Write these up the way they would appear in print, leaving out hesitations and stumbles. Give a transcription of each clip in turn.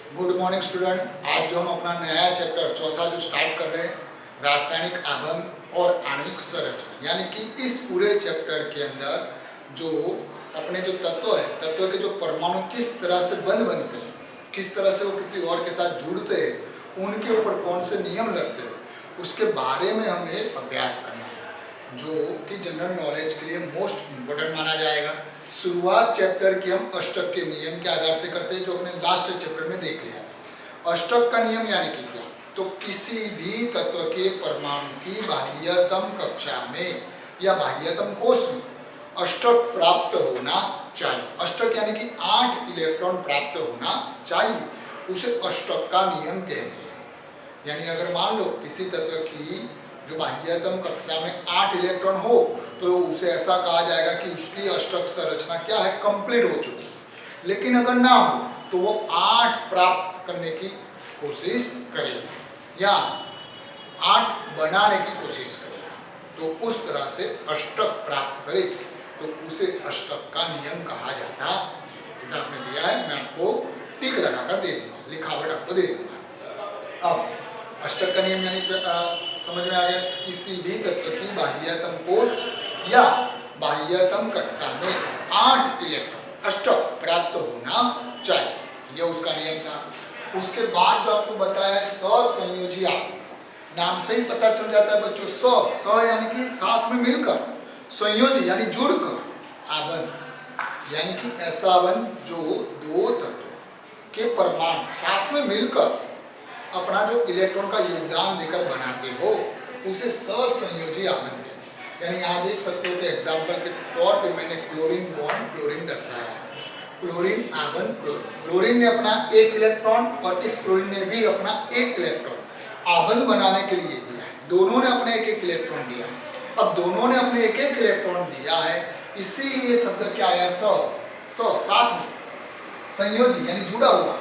Good morning student. आज जो हम अपना नया चैप्टर चौथा जो स्टार्ट कर रहे हैं, रासायनिक आबंध और आणविक संरचना, यानी कि इस पूरे चैप्टर के अंदर जो अपने जो तत्व है, तत्व के जो परमाणु किस तरह से बनते हैं, किस तरह से वो किसी और के साथ जुड़ते हैं, उनके ऊपर कौन से नियम लगते हैं, उसके बारे में हमें अभ्यास करना है, जो कि जनरल नॉलेज के लिए मोस्ट इम्पोर्टेंट माना जाएगा। शुरुआत चैप्टर की हम अष्टक के नियम के आधार से करते हैं, जो अपने लास्ट चैप्टर में देख लिया था। अष्टक का नियम यानी कि क्या, तो किसी भी तत्व के परमाणु की बाह्यतम कक्षा में या बाह्यतम कोश में अष्टक प्राप्त होना चाहिए। अष्टक यानी कि 8 इलेक्ट्रॉन प्राप्त होना चाहिए, उसे अष्टक का नियम कहते हैं। यानी अगर मान लो किसी तत्व की जो बाह्यतम कक्षा में 8 इलेक्ट्रॉन हो, तो उसे ऐसा कहा जाएगा कि उसकी अष्टक संरचना क्या है, कंप्लीट हो चुकी है। लेकिन अगर ना हो तो वो 8 प्राप्त करने की कोशिश करेगा या 8 बनाने की कोशिश करेगा, तो उस तरह से अष्टक प्राप्त करे तो उसे अष्टक का नियम कहा जाता। किताब में दिया है, मैं आपको टिक लगाकर दे दूंगा, लिखावट आपको दे दूंगा। अब अष्टक का नियम यानी समझ में आ गया, किसी भी तत्व की बाह्यतम कोश या बाह्यतम कक्षा में 8 इलेक्ट्रॉन अष्टक प्राप्त होना चाहिए, यह उसका नियम था। उसके बाद जो आपको बताया ससंयोजी आबंध, नाम से ही पता चल जाता है बच्चों, स यानी कि साथ में मिलकर, संयोजी यानी जुड़कर, आबंध यानी कि ऐसा आबंध जो दो तत्वों के परमाणु साथ में मिलकर अपना जो इलेक्ट्रॉन का योगदान देकर बनाते हो, उसे ससंयोजी आबंध कहते हैं। यानी यहाँ देख सकते हो कि एग्जाम्पल के तौर पे मैंने क्लोरीन बॉन्ड क्लोरीन दर्शाया है। क्लोरीन आबंध क्लोरीन ने अपना 1 इलेक्ट्रॉन और इस क्लोरीन ने भी अपना 1 इलेक्ट्रॉन आबंध बनाने के लिए दिया है। दोनों ने अपने 1-1 इलेक्ट्रॉन दिया है। अब दोनों ने अपने 1-1 इलेक्ट्रॉन दिया है, इसीलिए शब्द क्या आया, साथ में संयोजी यानी जुड़ा हुआ,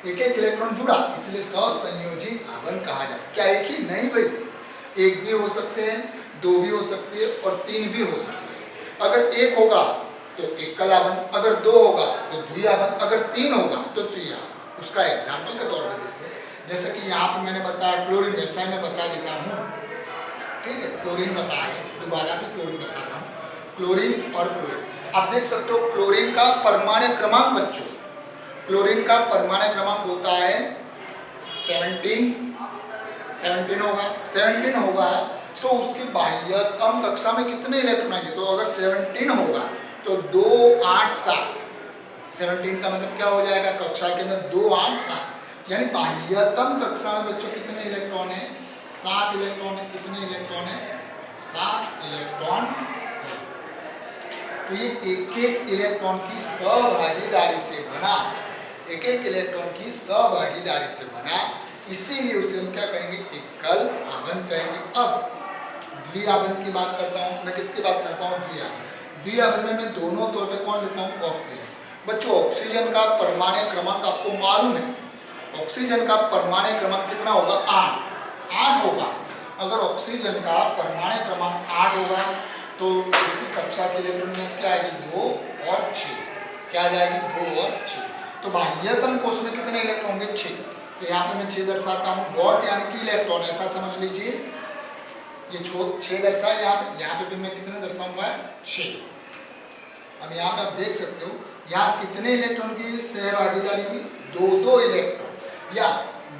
1-1 इलेक्ट्रॉन जुड़ा, इसलिए ससंयोजी आबंध कहा जाता है। क्या एक ही नहीं भाई, 1 भी हो सकते हैं, 2 भी हो सकती है और 3 भी हो सकते हैं। अगर 1 होगा तो एकल आबंध, अगर 2 होगा तो द्विआबंध, अगर 3 होगा तो त्रिआबंध। उसका एग्जाम्पल के तौर पर देखते हैं, जैसे कि यहाँ पे मैंने बताया क्लोरीन, वैसा मैं बता देता हूँ, ठीक है। क्लोरीन बताया, दोबारा भी क्लोरीन बताता हूँ, क्लोरीन और क्लोरीन। आप देख सकते हो क्लोरीन का परमाणु क्रमांक बच्चों, क्लोरीन का परमाणु क्रमांक होता है 17 होगा, 17 होगा तो उसकी बाह्यतम कक्षा में कितने इलेक्ट्रॉन आएंगे, तो अगर 17 होगा तो 2, 8, 7, 17 का मतलब क्या हो जाएगा, कक्षा के अंदर 2, 8, 7, यानी बाह्यतम कक्षा में बच्चों कितने इलेक्ट्रॉन है, 7 इलेक्ट्रॉन है। कितने इलेक्ट्रॉन है, 7 इलेक्ट्रॉन है। तो ये 1-1 इलेक्ट्रॉन की सहभागीदारी से बना, 1-1 इलेक्ट्रॉन की सहभागीदारी से बना, इसीलिए उसे हम क्या कहेंगे, एकल आबंध कहेंगे। अब द्विआबंध की बात करता हूँ मैं, किसकी बात करता हूँ, द्विआबंध। द्विआबंध में मैं दोनों तौर पे कौन लेता हूँ, ऑक्सीजन। बच्चों ऑक्सीजन का परमाणु क्रमांक आपको मालूम है, ऑक्सीजन का परमाणु क्रमांक कितना होगा, 8 होगा। अगर ऑक्सीजन का परमाणु क्रमांक 8 होगा तो उसकी कक्षा की इलेक्ट्रॉन क्या आएगी, 2 और 6, क्या आ जाएगी, 2 और 6। तो बाह्यतम कोश में कितने इलेक्ट्रॉन होंगे, 6। तो यहाँ पे मैं 6 दर्शाता हूँ, डॉट यानी कि इलेक्ट्रॉन, ऐसा समझ लीजिए, ये 6 दर्शाए यहाँ पे भी मैं कितने दर्शाऊंगा, 6। अब यहाँ पे आप देख सकते हो, यहाँ कितने इलेक्ट्रॉन की सहभागीदारी हुई, 2-2 इलेक्ट्रॉन या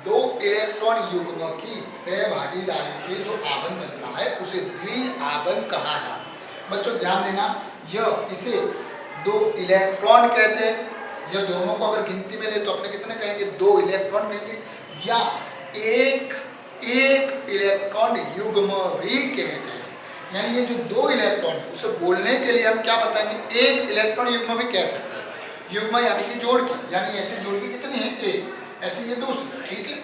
2 इलेक्ट्रॉन युग्म की सहभागीदारी से जो आबंध बनता है उसे द्विआबंध कहा जाता है। बच्चों ध्यान देना, यह इसे 2 इलेक्ट्रॉन कहते हैं, यह दोनों को अगर गिनती में ले तो अपने कितने कहेंगे, 2 इलेक्ट्रॉन कहेंगे, या एक इलेक्ट्रॉन युग्म भी कहते हैं। यानी ये जो 2 इलेक्ट्रॉन है उसे बोलने के लिए हम क्या बताएंगे, 1 इलेक्ट्रॉन युग्म भी कह सकते हैं। युग्म यानी कि जोड़ की, यानी ऐसी जोड़ की कितनी है, 1, ऐसे ये 2, ठीक है,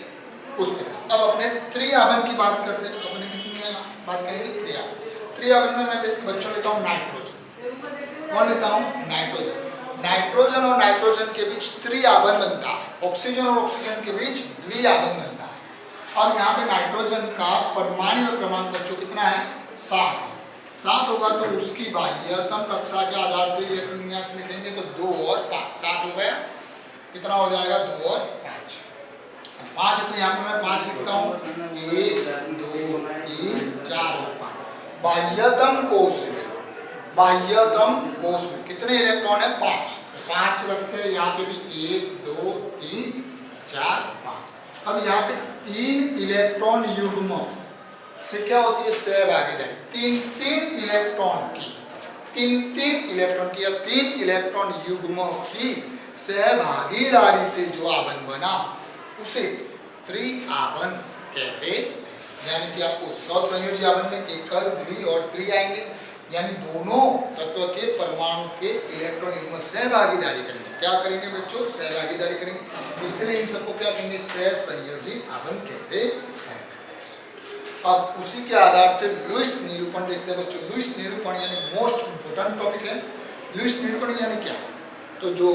उस तरह से। अब अपने त्रिआबंध की बात करते हैं, अपने कितनी बात करेंगे, त्रिआबंध। त्रिआबंध में मैं बच्चों लेता हूँ नाइट्रोजन, कौन लेता हूँ, नाइट्रोजन। नाइट्रोजन और नाइट्रोजन के बीच त्रिआबंध बनता है, ऑक्सीजन और ऑक्सीजन के बीच द्विआबंध बनता है। अब यहाँ पे नाइट्रोजन का परमाणु क्रमांक बच्चों कितना है, 7 होगा, तो उसकी बाह्यतम कक्षा के आधार से इलेक्ट्रॉन विन्यास लिखेंगे तो 2 और 5, 7 हो गया। कितना हो जाएगा 2 और 5। 5 है तो यहाँ पे मैं 5 लिखता हूँ, 1 2 3 4 और 5। बाह्यतम कोष में कितने इलेक्ट्रॉन है? 5। 5 रखते हैं, यहाँ पे भी 1 2 3 4 5। अब यहाँ पे 3 इलेक्ट्रॉन युग्म से क्या होती है? सहभागीदारी। 3 इलेक्ट्रॉन की या 3 इलेक्ट्रॉन युग्मों की सहभागीदारी से जो आबंध बना उसे त्रिआबंध कहते हैं। यानी कि आपको सहसंयोजी आबंध में एकल, द्वि और त्रि आएंगे, यानी दोनों तत्व के परमाणु के इलेक्ट्रॉन युग्म सहभागीदारी करेंगे। क्या करेंगे बच्चों? सहभागीदारी करेंगे, इसलिए इन सबको क्या कहेंगे? सहसंयोजी आबंध कहते हैं। अब उसी के आधार से लुईस निरूपण देखते हैं बच्चों। लुईस निरूपण यानी मोस्ट इंपोर्टेंट टॉपिक है। लुईस निरूपण यानी क्या? तो जो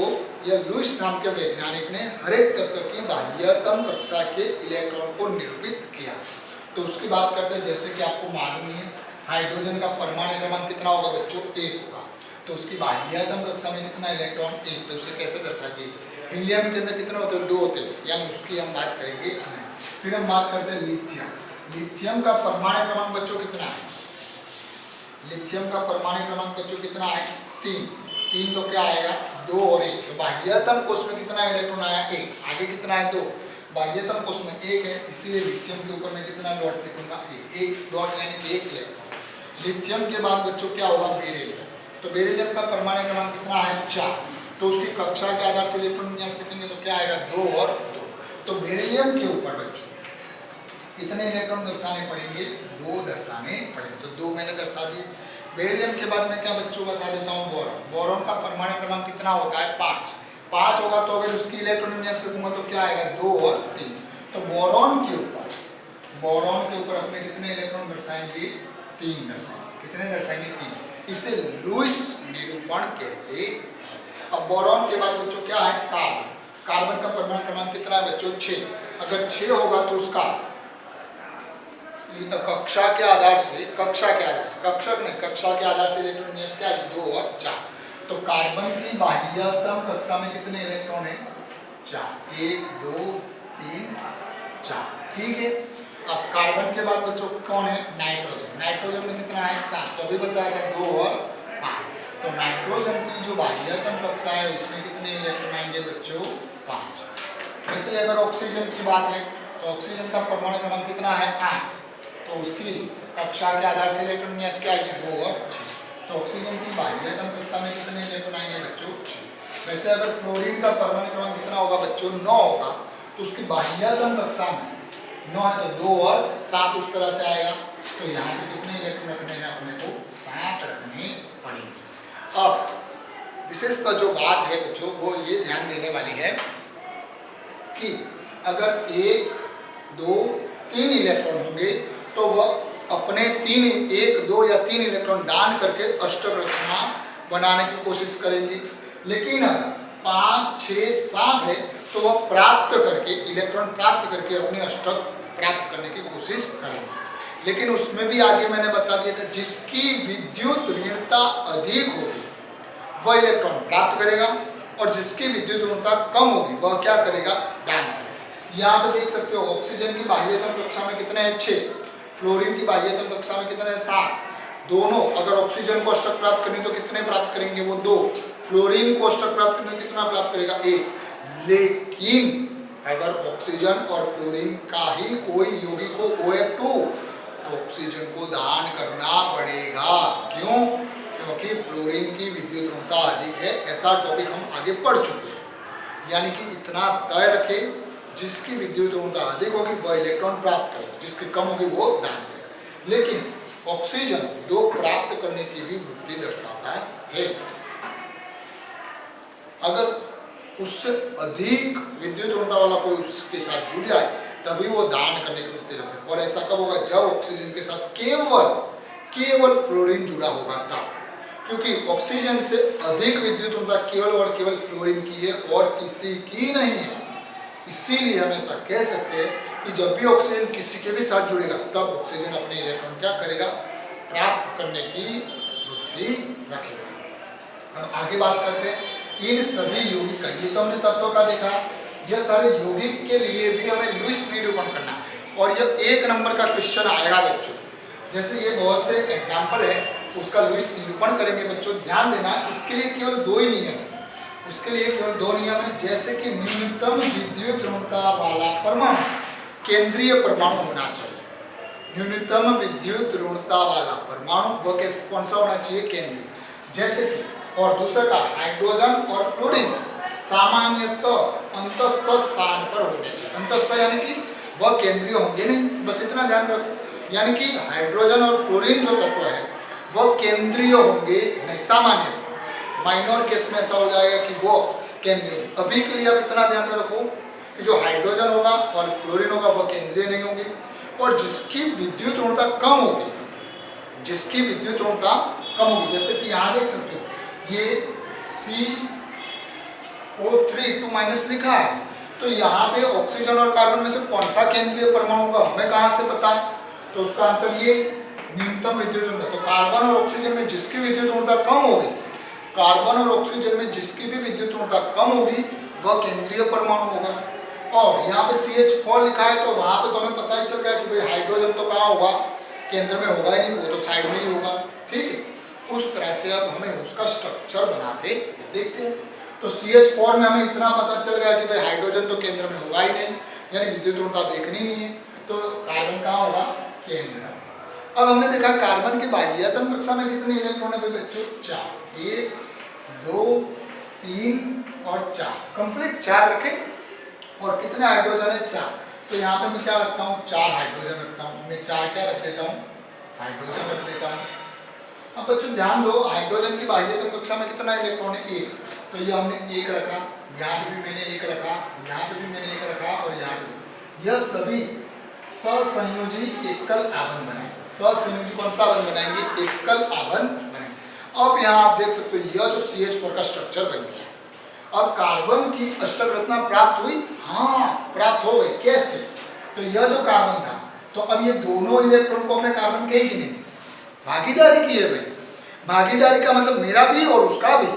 यह लुईस नाम के वैज्ञानिक ने हर एक तत्व की बाह्यतम कक्षा के इलेक्ट्रॉन को निरूपित किया। तो उसकी बात करते हैं, जैसे कि आपको मालूम ही है हाइड्रोजन का परमाणु क्रमांक कितना होगा बच्चों? 1 होगा। तो उसकी बाह्यतम कक्षा में कितना इलेक्ट्रॉन? 1। तो उसे कैसे दर्शाएंगे? हीलियम के अंदर कितने होते हैं? 2 होते हैं, यानी उसकी हम बात करेंगे। फिर हम बात करते हैं लिथियम। लिथियम का परमाणु क्रमांक बच्चों कितना है? लिथियम का परमाणु क्रमांक बच्चों कितना है? 3। 3 तो क्या आएगा? 2 और 1। तो बाह्यतम कोष में कितना इलेक्ट्रॉन आया? 1। आगे कितना है? 2। बाह्यतम कोष में 1 है, इसीलिए लिथियम के ऊपर में कितना डॉट लिखूंगा? 1 डॉट, यानी कि 1 इलेक्ट्रॉन। लिथियम के बाद बच्चों क्या होगा? बेरिलियम। तो बेरिलियम का परमाणु क्रमांक कितना है? 4। तो उसकी कक्षा के आधार से इलेक्ट्रॉन विन्यास लिखेंगे तो क्या आएगा? 2 और 2। तो बेरिलियम के ऊपर बच्चों कितने इलेक्ट्रॉन दर्शाने पड़ेंगे? 2 दर्शाने पड़ेंगे। तो 2 मैंने दर्शा दिए। बेरिलियम के बाद मैं क्या बच्चों बता देता हूँ? बोरॉन। बोरॉन का परमाणु क्रमांक कितना होता है? 5। 5 होगा तो अगर उसकी इलेक्ट्रॉन विन्यास लिखूंगा तो क्या आएगा? 2 और 3। तो बोरॉन के ऊपर अपने कितने इलेक्ट्रॉन दर्शाएंगे? 3 दर्शाएंगे। कितने दर्शाएंगे? 3। इसे लुईस निरूपण कहते हैं। अब बोरॉन के बाद बच्चों क्या है? कार्बन। कार्बन का परमाणु क्रमांक कितना है बच्चों? 6। अगर 6 होगा तो उसका कक्षा के आधार से इलेक्ट्रॉन विन्यास क्या है? 2 और 4। तो कार्बन की बाह्यतम कक्षा में कितने इलेक्ट्रॉन है? 4। 1 2 3 4। ठीक है। अब कार्बन के बाद बच्चों कौन है? नाइट्रोजन। नाइट्रोजन में कितना है? 7। तो अभी बताया था 2 और 5। तो नाइट्रोजन की जो बाह्यतम कक्षा है उसमें कितने इलेक्ट्रॉन आएंगे बच्चों? 5। वैसे अगर ऑक्सीजन की बात है तो ऑक्सीजन का परमाणु क्रमांक कितना है? 8। तो उसकी कक्षा के आधार से इलेक्ट्रॉन विन्यास क्या आएगी? 2 और 6। तो ऑक्सीजन की बाह्यतम कक्षा में कितने इलेक्ट्रॉन आएंगे बच्चों? 6। वैसे अगर फ्लोरीन का परमाणु क्रमांक कितना होगा बच्चों? 9 होगा। तो उसकी बाह्यतम कक्षा में 9 है तो 2 और 7 उस तरह से आएगा। तो यहाँ पे कितने इलेक्ट्रॉन रखने हैं? अपने को 7 रखने पड़ेंगे। अब विशेषतः जो बात है बच्चों वो ये ध्यान देने वाली है कि अगर 1 2 3 इलेक्ट्रॉन होंगे तो वह अपने 1 2 या 3 इलेक्ट्रॉन दान करके अष्टक रचना बनाने की कोशिश करेंगी। लेकिन अगर 5 6 7 है तो वह इलेक्ट्रॉन प्राप्त करके अपने अष्टक प्राप्त करने की कोशिश करेंगे। लेकिन उसमें भी आगे मैंने बता दिया था जिसकी विद्युत ऋणता अधिक होगी वह इलेक्ट्रॉन प्राप्त करेगा और जिसकी विद्युत ऋणता कम होगी वह क्या करेगा? दान करेगा। यहाँ पे देख सकते हो ऑक्सीजन की बाह्यतम कक्षा में कितने हैं? 6। फ्लोरीन की बाह्यतम कक्षा में कितने हैं? 7। दोनों अगर ऑक्सीजन को अष्टक प्राप्त करने तो कितने प्राप्त करेंगे? वो 2। फ्लोरीन को अष्टक प्राप्त करने तो कितना प्राप्त करेगा? 1। लेकिन अगर ऑक्सीजन और फ्लोरीन का ही कोई यौगिक हो OF2 तो ऑक्सीजन को दान करना पड़ेगा। क्यों? क्योंकि फ्लोरीन की विद्युत ऋणता अधिक है। ऐसा टॉपिक हम आगे पढ़ चुके हैं। यानी कि इतना तय रखें जिसकी विद्युत ऋणता अधिक होगी वह इलेक्ट्रॉन प्राप्त करेगा, जिसकी कम होगी वो दान करेगा। लेकिन ऑक्सीजन 2 प्राप्त करने की भी वृत्ति दर्शाता है। अगर उससे अधिक विद्युत ऋणता वाला कोई उसके साथ जुड़ जाए तभी वो दान करने की वृत्ति रखे। और ऐसा कब होगा? जब ऑक्सीजन के साथ केवल फ्लोरीन जुड़ा होगा तब। क्योंकि ऑक्सीजन से अधिक विद्युत ऋणता केवल और केवल फ्लोरीन की है और किसी की नहीं है। इसीलिए हम ऐसा कह सकते हैं कि जब भी ऑक्सीजन किसी के भी साथ जुड़ेगा तब ऑक्सीजन अपने इलेक्ट्रॉन क्या करेगा? प्राप्त करने की वृत्ति रखेगा। हम आगे बात करते हैं इन सभी यौगिक का, ये तो हमने तत्व का देखा, यह सारे यौगिक के लिए भी हमें लुईस निरूपण करना है और यह 1 नंबर का क्वेश्चन आएगा बच्चों। जैसे ये बहुत से एग्जाम्पल है, उसका लुईस निरूपण करेंगे बच्चों। ध्यान देना, इसके लिए केवल 2 ही नियम है, उसके लिए केवल 2 नियम है। जैसे कि न्यूनतम विद्युत ऋणता वाला परमाणु केंद्रीय परमाणु होना चाहिए। न्यूनतम विद्युत ऋणता वाला परमाणु वह कैसे, कौन सा होना चाहिए, केंद्रीय। जैसे कि, और दूसरा का हाइड्रोजन और फ्लोरीन सामान्यतः अंतस्थ स्थान पर होने चाहिए। अंतस्थ यानी कि वह केंद्रीय होंगे नहीं, बस इतना ध्यान रखो। यानी कि हाइड्रोजन और फ्लोरीन जो तत्व है वह केंद्रीय होंगे नहीं, सामान्यतः। माइनर केस में ऐसा हो जाएगा कि वो केंद्रीय। अभी के लिए आप इतना ध्यान में रखो कि जो हाइड्रोजन होगा और फ्लोरीन होगा वह केंद्रीय नहीं होंगे, और जिसकी विद्युत ऋणता कम होगी, जिसकी विद्युत ऋणता कम होगी, जैसे कि यहाँ देख सकते हो ये CO3 लिखा है, तो यहाँ पे ऑक्सीजन और कार्बन में से कौन सा केंद्रीय परमाणु होगा, हमें कहाँ से पता है, तो उसका आंसर ये न्यूनतम विद्युत ऋणता। तो कार्बन और ऑक्सीजन में जिसकी विद्युत ऋणता कम होगी, कार्बन और ऑक्सीजन में जिसकी भी विद्युत ऋणता कम होगी वह केंद्रीय परमाणु होगा। और यहाँ पे CH4 लिखा है, तो वहाँ पे तो हमें पता ही चल गया कि भाई हाइड्रोजन तो कहाँ होगा, केंद्र में होगा ही नहीं, वो तो साइड में ही होगा। ठीक है, उस तरह से अब हमें उसका स्ट्रक्चर बनाते देखते हैं। तो CH4 में हमें इतना पता चल गया कि भाई हाइड्रोजन तो केंद्र में होगा ही नहीं, यानी विद्युत ऋणता देखनी नहीं है, तो कार्बन कहाँ होगा, केंद्र। अब हमने देखा कार्बन के बाह्यतम कक्षा में कितने इलेक्ट्रॉन है बच्चों, 4। 1 2 3 और 4, कंप्लीट 4 रखे। और कितने हाइड्रोजन है, 4। तो यहाँ पे मैं क्या रखता हूँ, 4 हाइड्रोजन रखता हूँ। मैं 4 क्या रख देता हूँ, हाइड्रोजन रख देता हूँ। अब बच्चों ध्यान दो, हाइड्रोजन की बाह्यतम कक्षा में कितना इलेक्ट्रॉन है, 1। तो ये हमने 1 रखा, यहाँ पे भी मैंने 1 रखा, यहाँ पे भी मैंने 1 रखा, और यहाँ पे। यह सभी ससंयोजी एकल आबंध बनाएंगे। ससंयोजी कौन सा आबंध बनाएंगे, एकल आबंध बनाएंगे। अब यहाँ आप देख सकते हो यह जो CH4 का स्ट्रक्चर बन गया। अब कार्बन की अष्टक रचना प्राप्त हुई, हाँ प्राप्त हो गई। कैसे, तो यह जो कार्बन था, तो अब ये दोनों इलेक्ट्रॉन को अपने कार्बन के ही गिनेंगे, भागीदारी की है भाई। भागीदारी का मतलब मेरा भी और उसका भी,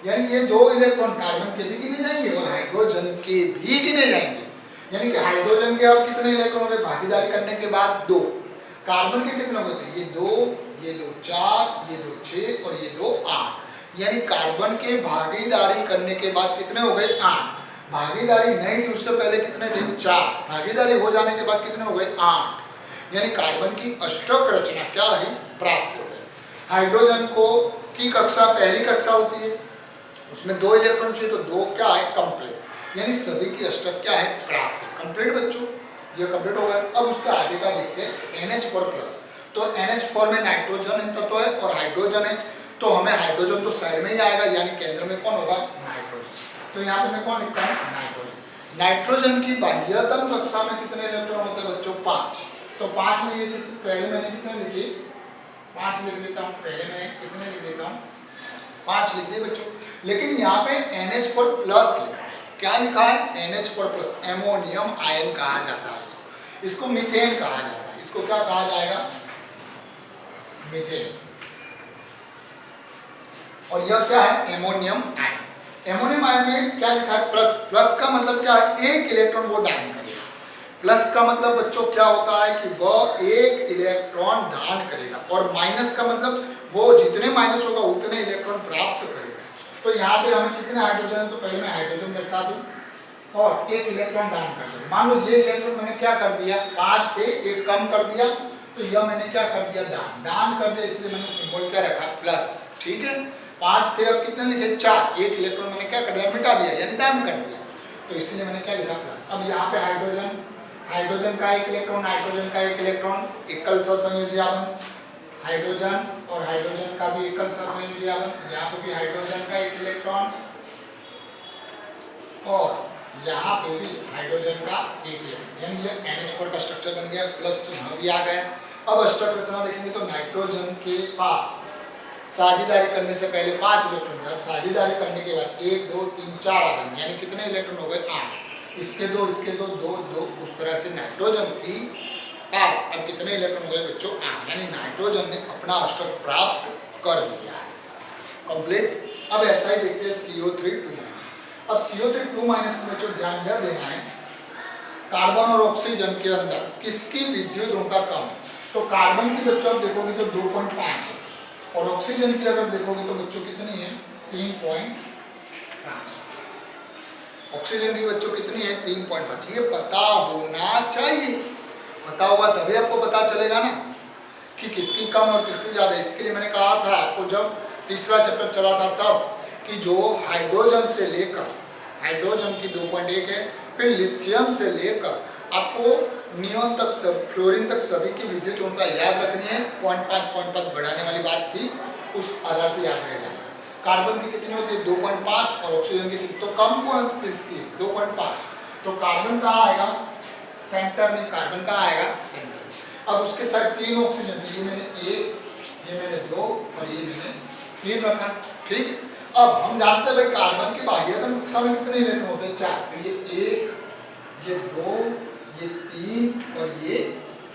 यानी ये 2 इलेक्ट्रॉन कार्बन के भी गिने जाएंगे और हाइड्रोजन के भी गिने जाएंगे। यानी कि हाइड्रोजन के अब कितने इलेक्ट्रॉन हो गए भागीदारी करने के बाद, 2। कार्बन के कितने हो गए, ये 2, ये 2 4, ये 2 6 और ये 2 8। यानी कार्बन के भागीदारी करने के बाद कितने हो गए, 8। भागीदारी नहीं थी उससे पहले कितने थे, 4। भागीदारी हो जाने के बाद कितने हो गए, 8। यानी कार्बन की अष्टक रचना क्या है, प्राप्त हो गई। हाइड्रोजन को की कक्षा पहली कक्षा होती है, उसमें 2 इलेक्ट्रॉन चाहिए, तो 2 क्या है, कंप्लीट। यानी सभी की अष्टक क्या है, प्राप्त। कंप्लीट बच्चों, ये कंप्लीट हो गया। अब उसके आगे का देखते हैं NH4+। तो NH4 में नाइट्रोजन है तत्व है और हाइड्रोजन है, तो हमें हाइड्रोजन तो साइड में ही आएगा, यानी केंद्र में कौन होगा, नाइट्रोजन। तो यहाँ पे मैं कौन लिखता हूँ, नाइट्रोजन। नाइट्रोजन की बाह्यतम कक्षा में कितने इलेक्ट्रॉन होते हैं बच्चों, 5। तो 5 में ये पहले मैंने कितने लिखे, 5 लिख देता हूँ। पहले मैं कितने लिख देता हूँ, 5 लिख दिए बच्चों। लेकिन यहाँ पे NH4+ लिखा है, क्या लिखा है, NH4+। एमोनियम आयन कहा जाता है इसको, इसको मीथेन कहा जाता है। इसको क्या कहा जाएगा, मीथेन। और यह क्या है, एमोनियम आयन। एमोनियम आयन में क्या लिखा है, प्लस। प्लस का मतलब क्या है, 1 इलेक्ट्रॉन वो दान करेगा। प्लस का मतलब बच्चों क्या होता है कि वह 1 इलेक्ट्रॉन दान करेगा, और माइनस का मतलब वो जितने माइनस होगा उतने इलेक्ट्रॉन प्राप्त करेगा। तो यहाँ पे हमें कितने हाइड्रोजन है, तो पहले मैं हाइड्रोजन दर्शा दूं और 1 इलेक्ट्रॉन दान कर दूं। मान लो ये इलेक्ट्रॉन मैंने क्या कर दिया, 5 थे, 1 कम कर दिया, तो यह मैंने क्या कर दिया, दान कर दिया, इसलिए मैंने सिंबल क्या रखा, प्लस। ठीक है, 5 थे, अब कितने लिखे, 4। 1 इलेक्ट्रॉन मैंने क्या कर दिया, मिटा दिया, यानी दान कर दिया, तो इसलिए मैंने क्या लिखा, प्लस। अब यहाँ पे हाइड्रोजन का 1 इलेक्ट्रॉन, नाइट्रोजन का 1 इलेक्ट्रॉन, एकल सहसंयोजी आबंध। हाइड्रोजन और हाइड्रोजन का भी एकल सहसंयोजी आबंध। यहाँ पे भी हाइड्रोजन का 1 इलेक्ट्रॉन और यहाँ पे भी हाइड्रोजन का 1 इलेक्ट्रॉन, यानी ये NH4 का स्ट्रक्चर बन गया, प्लस चिन्ह भी आ गया। अब अष्टक रचना देखेंगे तो नाइट्रोजन के पास साझेदारी करने से पहले 5 इलेक्ट्रॉन थे, अब साझेदारी करने के बाद 1 2 3 4 आ गए, यानी कितने इलेक्ट्रॉन हो गए, 8। इसके 2 इसके 2 2 2, उस तरह से नाइट्रोजन की पास अब कितने इलेक्ट्रॉन हो गए बच्चों, 8। यानी नाइट्रोजन ने अपना अष्टक प्राप्त कर लिया है, कंप्लीट। अब ऐसा ही देखते हैं CO3 2 माइनस। अब CO3 2 माइनस में जो ध्यान यह देना है, कार्बन और ऑक्सीजन के अंदर किसकी विद्युत ऋणता कम है? तो कार्बन की बच्चों आप देखोगे तो 2.5 है और ऑक्सीजन की अगर देखोगे तो बच्चों कितनी है? 3.5। ऑक्सीजन की बच्चों कितनी है? 3.5। ये पता होना चाहिए, पता होगा तभी आपको पता चलेगा ना कि किसकी कम और किसकी ज्यादा। इसके लिए मैंने कहा था आपको जब तीसरा चैप्टर चला था तब कि जो हाइड्रोजन से लेकर, हाइड्रोजन की 2.1 है, फिर लिथियम से लेकर आपको नियोन तक सब, फ्लोरीन तक सभी की विद्युत ऋणता याद रखनी है। 0.5 बढ़ाने वाली बात थी, उस आधार से याद रह जाएगा। कार्बन की कितनी होती है? 2.5 और ऑक्सीजन की तो कम कौन किसकी? 2.5। तो कार्बन कहाँ आएगा? सेंटर में। कार्बन कहाँ आएगा? सेंटर में। अब उसके साथ 3 ऑक्सीजन, ये मैंने 1, ये मैंने 2 और ये मैंने 3 रखा, ठीक है। अब हम जानते हैं भाई कार्बन की बाह्यतम कक्षा में कितने इलेक्ट्रॉन होते हैं? 4। तो ये 1, ये 2, ये 3 और ये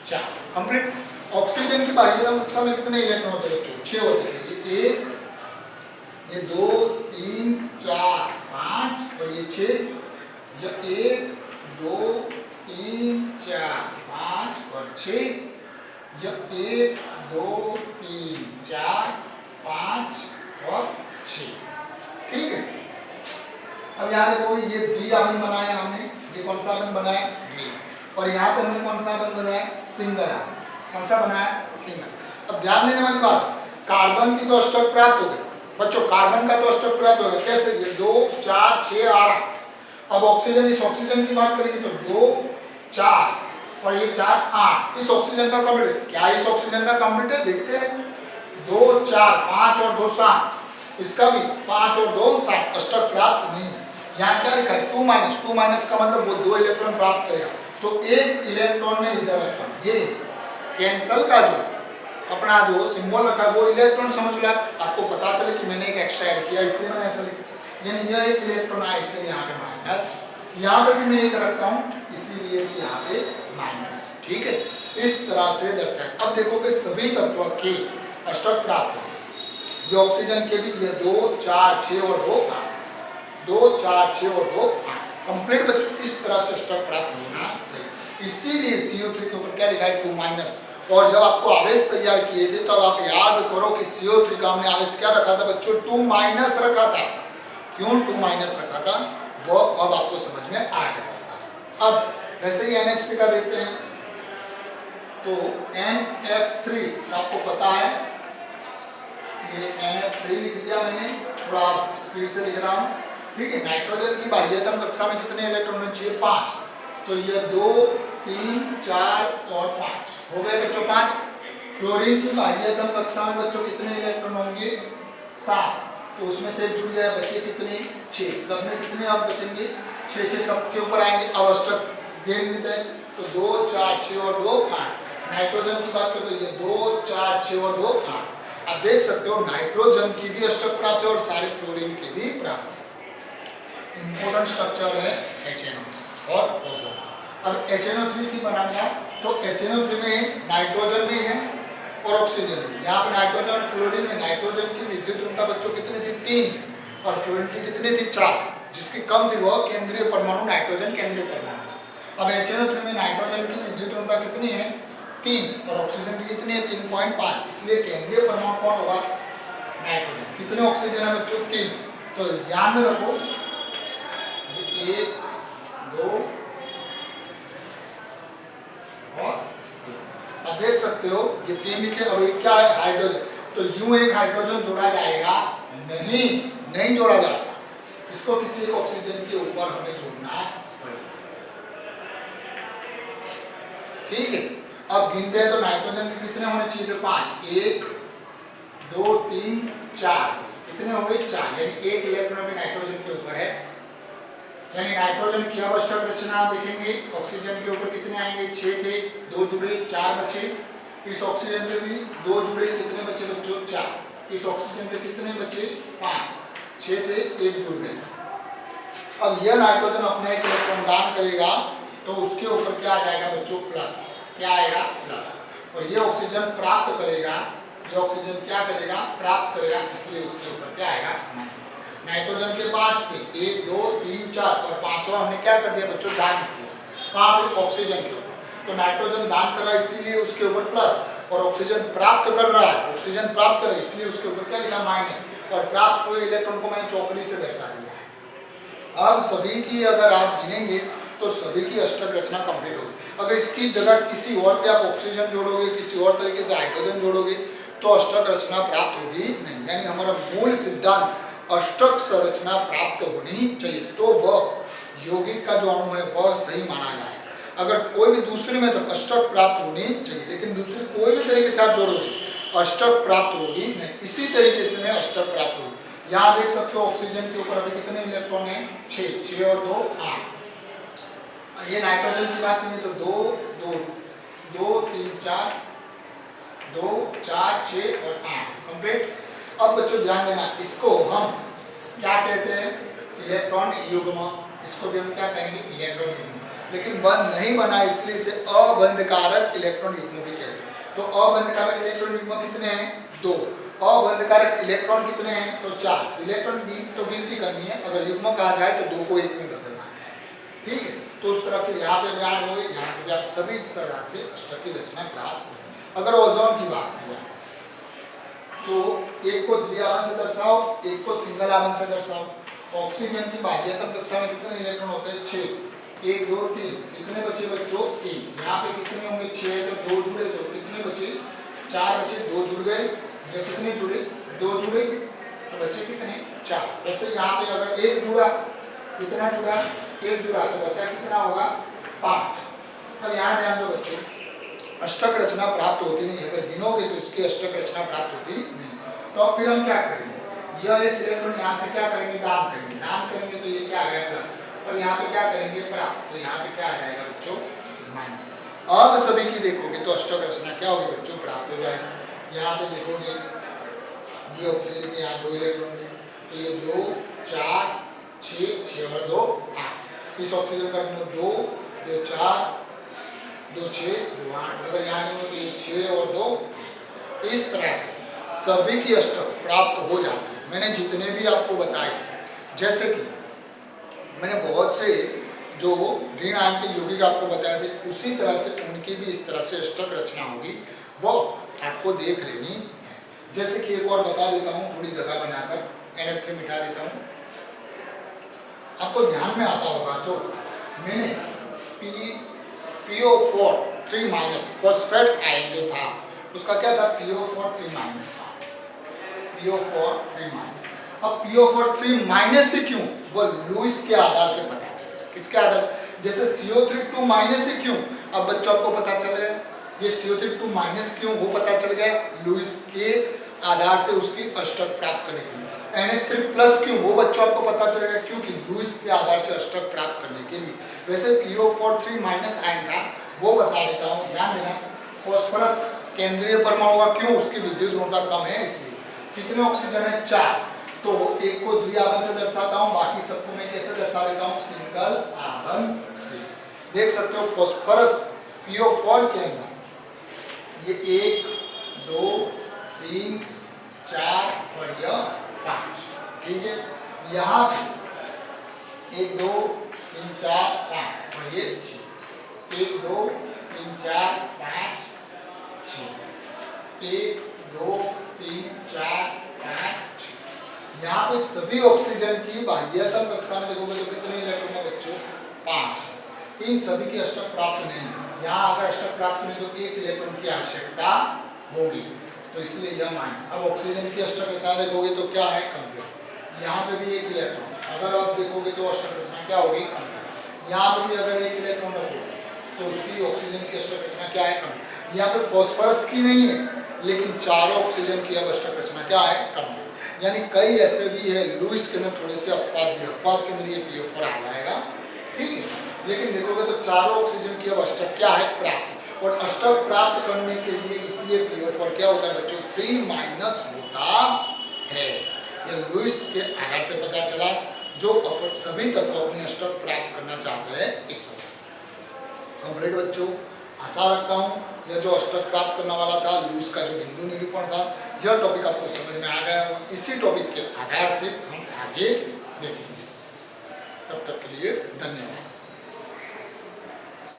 4, कंप्लीट। ऑक्सीजन की बाह्यतम कक्षा में कितने इलेक्ट्रॉन होते हैं बच्चों? 6 होते हैं। ये 1, ये 2, 3, 4, 5 और ये 6। ये 1, 2, 3, 4, 5 और 6। ये 1, 2, 3, 4, 5 और 6, ठीक है। अब यहाँ देखोगे ये द्विआवेन बनाया हमने, ये कौन सा आवेन बनाया? द्वि। और यहाँ पे हमने कौन सा आवेन बनाया? सिंगल आवेन। कौन सा बनाया? सिंगल। अब ध्यान देने वाली बात, कार्बन की तो अष्टक प्राप्त हो गई बच्चों, कार्बन का तो अष्टक प्राप्त हो गया। कैसे? ये 2, 4, 6, 8। अब ऑक्सीजन, इस ऑक्सीजन की बात करेंगे तो 2, 4 और ये 4, 8। इस ऑक्सीजन का कंप्लीट है क्या? इस ऑक्सीजन का कंप्लीट है, देखते हैं। 2, 4, 5 और 2, 7। इसका भी 5 और 2, 7। अष्टक प्राप्त नहीं है। यहाँ क्या लिखा है? 2 माइनस। 2 माइनस का मतलब वो 2 इलेक्ट्रॉन प्राप्त करेगा, तो 1 इलेक्ट्रॉन ने इधर रखा। ये कैंसल का जो अपना जो सिंबल रखा है वो इलेक्ट्रॉन समझ लो। आपको पता चले कि मैंने एक एक्स्ट्रा ऐड किया, इसलिए मैंने ऐसा लिखा। यानी यह 1 इलेक्ट्रॉन आया, इसलिए यहाँ पे माइनस। यहाँ पे भी मैं 1 रखता हूँ, इसीलिए भी यहाँ पे माइनस, ठीक है। इस तरह से दर्शाए। अब देखोगे सभी तत्वों की अष्टक प्राप्त है। ये ऑक्सीजन के भी ये 2, 4, 6 और 2, 8। 2, 4, 6 और 2, 8 कंप्लीट बच्चों। इस तरह से अष्टक प्राप्त होना चाहिए। इसीलिए CO3 के ऊपर क्या लिखा है? 2 माइनस। और जब आपको आवेश तैयार किए थे तब आप याद करो कि CO3 का हमने आवेश क्या रखा था बच्चों? 2 माइनस रखा था। क्यों 2 माइनस रखा था वो अब आपको समझ में आ गया। अब वैसे ही NH3 का देखते हैं तो NF3 आपको पता है, ये NF3 लिख दिया मैंने, थोड़ा स्पीड से लिख रहा हूँ, ठीक है। नाइट्रोजन की बाह्यतम कक्षा में कितने इलेक्ट्रॉन होने चाहिए? 5। तो ये 2, 3, 4 और 5 हो गए बच्चों 5। फ्लोरीन की बाह्यतम कक्षा में बच्चों कितने इलेक्ट्रॉन होंगे? 7। तो उसमें से जुड़ गया, बचे कितने? 6। सब में कितने अब बचेंगे? 6 सब के ऊपर आएंगे। अब अष्टक गेट देते हैं तो 2, 4, 6 और 2, 8। नाइट्रोजन की बात करें तो ये 2, 4, 6 और 2, 8। आप देख सकते हो नाइट्रोजन की भी अष्टक प्राप्त है और सारे फ्लोरीन की भी प्राप्त है। इंपॉर्टेंट स्ट्रक्चर है HNO और ओजोन। अब HNO3 की बनाना तो HNO3 में नाइट्रोजन भी है और ऑक्सीजन भी। यहाँ पे नाइट्रोजन और फ्लोरीन में नाइट्रोजन की विद्युत ऋणता बच्चों कितनी थी? 3 और फ्लोरीन की कितनी थी? 4। जिसकी कम थी वह केंद्रीय परमाणु नाइट्रोजन केंद्रीय परमाणु। अब HNO3 में नाइट्रोजन की विद्युत ऋणता कितनी है? 3 और ऑक्सीजन की कितनी है? 3.5। इसलिए केंद्रीय परमाणु कौन होगा? नाइट्रोजन। कितने ऑक्सीजन है बच्चों? 3। तो ध्यान में रखो, ये 1, 2 और 3। अब देख सकते हो ये 3 लिखे और ये क्या है? हाइड्रोजन। तो यूं एक हाइड्रोजन जोड़ा जाएगा नहीं जोड़ा जाएगा। इसको किसी एक ऑक्सीजन के ऊपर हमें जोड़ना पड़ेगा, ठीक है। अब गिनते हैं तो नाइट्रोजन के कितने होने चाहिए थे? 5। 1, 2, 3, 4। कितने हो गए? 4। यानी 1 इलेक्ट्रॉन भी नाइट्रोजन के ऊपर है। यानी नाइट्रोजन की अवस्थक रचना देखेंगे, ऑक्सीजन के ऊपर कितने आएंगे? 6 थे, 2 जुड़े, 4 बचे। इस ऑक्सीजन पे भी 2 जुड़े, कितने बचे बच्चों? 4। इस ऑक्सीजन पे कितने बचे? 5। 6 थे, 1 जुड़ गए। अब यह नाइट्रोजन अपने एक इलेक्ट्रॉन दान करेगा तो उसके ऊपर क्या आ जाएगा बच्चों? प्लस। क्या आएगा? प्लस। और ये ऑक्सीजन प्राप्त करेगा, ये ऑक्सीजन क्या करेगा? प्राप्त करेगा, इसलिए उसके ऊपर क्या आएगा? माइनस। नाइट्रोजन के 5 थे, 1 2 3 4 और पांचवा हमने क्या कर दिया बच्चों, दान किया। कहाँ पे, ऑक्सीजन के ऊपर। तो नाइट्रोजन दान कर रहा है इसीलिए उसके ऊपर प्लस, और ऑक्सीजन प्राप्त कर रहा है, ऑक्सीजन प्राप्त कर रहा है इसलिए उसके ऊपर क्या लिखा, माइनस। और प्राप्त हुए इलेक्ट्रॉन को मैंने चौकड़ी से दर्शा दिया है। अब सभी की अगर आप गिनेंगे तो सभी की अष्टक रचना कंप्लीट होगी। अगर इसकी जगह किसी और पे आप ऑक्सीजन जोड़ोगे, किसी और तरीके से हाइड्रोजन जोड़ोगे तो अष्टक रचना प्राप्त होगी नहीं। यानी हमारा मूल सिद्धांत अष्टक संरचना प्राप्त होनी चाहिए, तो वह यौगिक का जो अणु है वह सही माना जाए। अगर कोई भी दूसरे में तो अष्टक प्राप्त होनी चाहिए, लेकिन दूसरे कोई भी तरीके से आप जोड़ोगे अष्टक प्राप्त होगी नहीं। इसी तरीके से में अष्टक प्राप्त होगी। यहाँ देख सकते हो ऑक्सीजन के ऊपर अभी कितने इलेक्ट्रॉन है, 6, 6 और 2 8। ये नाइट्रोजन की बात नहीं है तो 2 2 2 3 4 2 4 6 और 8 कंप्लीट। अब बच्चों ध्यान देना, इसको हम क्या कहते हैं, इलेक्ट्रॉन युग्म। इसको भी हम क्या कहेंगे, इलेक्ट्रॉन युग्म। लेकिन बंध नहीं बना इसलिए इसे अबंधकारक इलेक्ट्रॉन युग्म भी कहते हैं। तो अबंधकारक इलेक्ट्रॉन युग्म कितने हैं, 2। अबंधकारक इलेक्ट्रॉन कितने हैं, तो 4। इलेक्ट्रॉन तो गिनती करनी है, अगर युग्म कहा जाए तो 2 को 1 में बदलना है, ठीक है। तो उस तरह से यहाँ पे भी याद होगी, यहाँ पे भी आप सभी तरह से अष्टक की रचना प्राप्त होगी। अगर ओजोन की बात की जाए तो एक को द्विआवन से दर्शाओ, एक को सिंगल आवन से दर्शाओ। ऑक्सीजन की बाह्यतम कक्षा में कितने इलेक्ट्रॉन होते हैं, 6, 1 2 3। कितने बचे बच्चों, 3। यहाँ पे कितने होंगे, 6 तो 2 जुड़े तो कितने बचे, 4 बचे, 2 जुड़ गए, या कितने जुड़े, 2 जुड़े तो बचे कितने, 4। वैसे यहाँ पे अगर 1 जुड़ा, कितना जुड़ा, 1 जुड़ा तो बचा कितना होगा, 5। अब यहाँ ध्यान दो बच्चों, अष्टक रचना प्राप्त होती नहीं, अगर गिनोगे तो इसकी अष्टक रचना प्राप्त होती नहीं। तो अब फिर हम क्या करेंगे, यह एक इलेक्ट्रॉन यहाँ से क्या करेंगे, दान करेंगे। दान करेंगे तो ये क्या आ गया, प्लस, और यहाँ पे क्या करेंगे, प्राप्त, तो यहाँ पे क्या आ जाएगा बच्चों, माइनस। अब सभी की देखोगे तो अष्टक रचना क्या होगी बच्चों, प्राप्त हो जाएगी। यहाँ पे देखोगे ये ऑक्सीजन के यहाँ 2 इलेक्ट्रॉन है, तो ये 2 4 6 6 और 2 8। इस ऑक्सीजन का 2 2 4 2 6 2 8। अगर यहाँ तो ये 6 और 2। इस तरह से सभी की अष्टक प्राप्त हो जाती है। मैंने जितने भी आपको बताए, जैसे कि मैंने बहुत से जो ऋण आयन के यौगिक आपको बताए थे, उसी तरह से उनकी भी इस तरह से अष्टक रचना होगी, वो आपको देख लेनी है। जैसे कि एक और बता देता हूँ, थोड़ी जगह बनाकर NH3 मिटा देता हूँ, आपको ध्यान में आता होगा। तो मैंने PO4 3- फॉस्फेट आयन जो था उसका क्या था, PO4 3- था, PO4 3-। अब PO4 3- से क्यों, वो लुईस के आधार से पता चलेगा। किसके आधार से, जैसे CO3 2- से क्यों, अब बच्चों आपको पता चल रहा है ये CO3 2- क्यों, वो पता चल गया लुईस के आधार से उसकी अष्टक प्राप्त करने के लिए। NH3+ क्यों, वो बच्चों आपको पता चलेगा क्योंकि लुईस के आधार से अष्टक प्राप्त करने के लिए। वैसे PO4 3- आयन था, वो बता देता हूँ, ध्यान देना। फॉस्फोरस केंद्रीय परमाणु होगा, क्यों, उसकी विद्युत ऋणता कम है इसलिए। कितने ऑक्सीजन है, 4। तो एक को द्विआवन से दर्शाता हूँ, बाकी सबको मैं कैसे दर्शा देता हूँ, सिंगल आवन से। देख सकते हो फॉस्फोरस PO4 के अंदर ये 1 2 3 4 और यह 5, ठीक है। यहाँ 1 2 3 4 5 और ये 6, 1 2 3 4 5 6, 1 2 3 4 5 6। यहाँ पे सभी ऑक्सीजन की बाह्यतम कक्षा में देखोगे तो कितने इलेक्ट्रॉन है बच्चों, 5। इन सभी की अष्टक प्राप्त नहीं है। यहाँ अगर अष्टक प्राप्त नहीं तो 1 इलेक्ट्रॉन की आवश्यकता होगी, तो इसलिए यह माइनस। अब ऑक्सीजन की अष्टक रचना देखोगे तो क्या है, कंप्लीट। यहाँ पे भी 1 इलेक्ट्रॉन, अगर आप देखोगे तो अष्टक रचना क्या होगी, कंप्लीट। यहाँ पे भी अगर 1 इलेक्ट्रॉन रखोगे तो उसकी ऑक्सीजन की अष्टक रचना क्या है, कंप्लीट। यहाँ पे फॉस्फोरस की नहीं है, लेकिन चारों ऑक्सीजन की अब अष्टक रचना क्या है, कंप्लीट। यानी कई ऐसे भी है लुईस के अंदर थोड़े से अपवाद के अंदर ये PO4 आ जाएगा, ठीक है। लेकिन देखोगे तो चारों ऑक्सीजन की अब अष्टक क्या है, प्राप्त। और अष्टक प्राप्त करने के लिए इसलिए PO4 क्या होता है बच्चों, 3- होता है। ये लुईस के आधार से पता चला, जो सभी तत्व अपनी अष्टक प्राप्त करना चाहते हैं इस वजह से। कंप्लीट बच्चों, आशा रखता हूँ यह जो अष्टक प्राप्त करने वाला था लुईस का जो बिंदु निरूपण था, यह टॉपिक आपको समझ में आ गया। इसी टॉपिक के आधार से हम आगे देखेंगे। तब तक के लिए धन्यवाद।